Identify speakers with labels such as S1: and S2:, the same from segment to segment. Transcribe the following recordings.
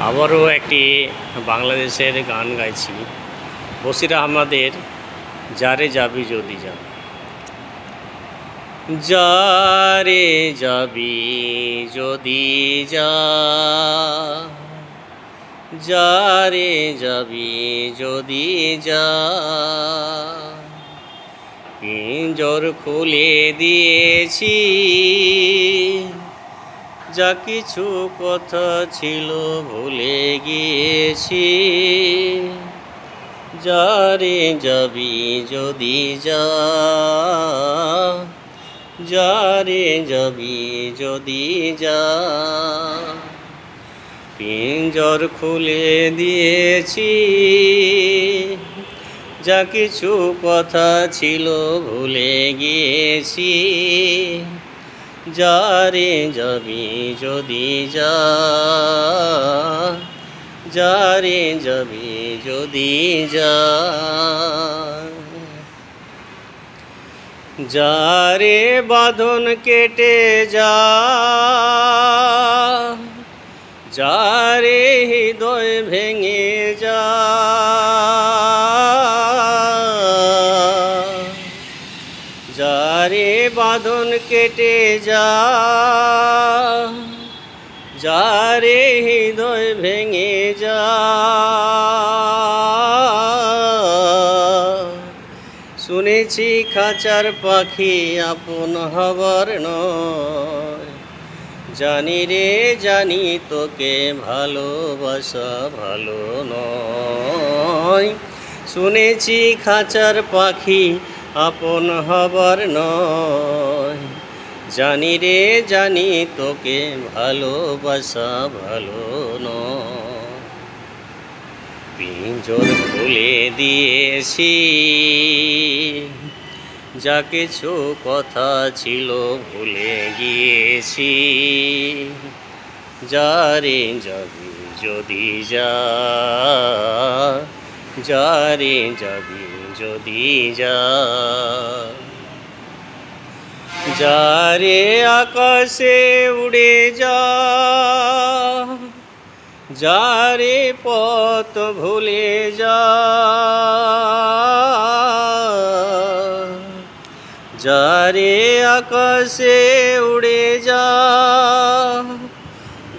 S1: আবারও একটি বাংলাদেশের গান গাইছি, বশির আহমেদের যারে যাবি যদি যা। যারে যাবি যদি যা, যারে যাবি যদি যা, পিঞ্জর খুলে দিয়েছি, যা কিছু কথা ছিল ভুলে গিয়েছি। যারে যাবি যদি যা, যারে যাবি যদি যা, পিঞ্জর খুলে দিয়েছি, যা কিছু কথা ছিল ভুলে গিয়েছি। যারে যাবি যদি যা, যারে যাবি যদি যা, যারে বাঁধন কেটে যা, যারে হৃদয় ভেঙে যা, যারে বাঁধন কেটে যা, যারে হৃদয় ভেঙে যা। শুনেছি খাঁচার পাখি আপন হবার নয়, জানি রে জানি তোকে ভালোবাসা ভালো নয়। শুনেছি খাঁচার পাখি আপন হবার নয়, জানি রে জানি তোকে ভালোবাসা ভালো নয়। পিঞ্জর খুলে দিয়েছি, যা কিছু কথা ছিল ভুলে গিয়েছি। যারে যাবি যদি যা, যারে যাবি যদি যা, যারে আকাশে উড়ে যা, যারে পথ ভুলে যা, যারে আকাশে উড়ে যা,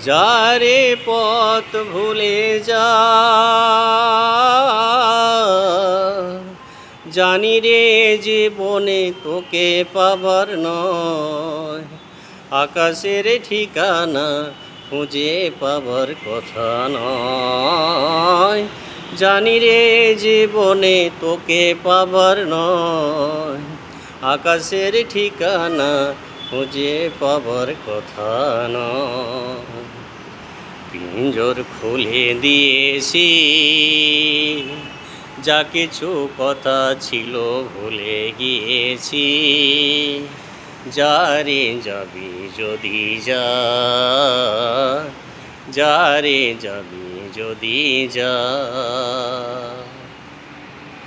S1: যারে পথ ভুলে যা। জানি রে জীবনে তোকে পাবার নয়, আকাশের ঠিকানা খুঁজে পাবার কথা নয়। জানি রে জীবনে তোকে পাবার নয়, আকাশের ঠিকানা খুঁজে পাবার কথা নয়। পিঞ্জর খুলে দিয়েছি, যা কিছু কথা ছিল ভুলে গিয়েছি। যারে যাবি যদি যা, যারে যাবি যদি যা।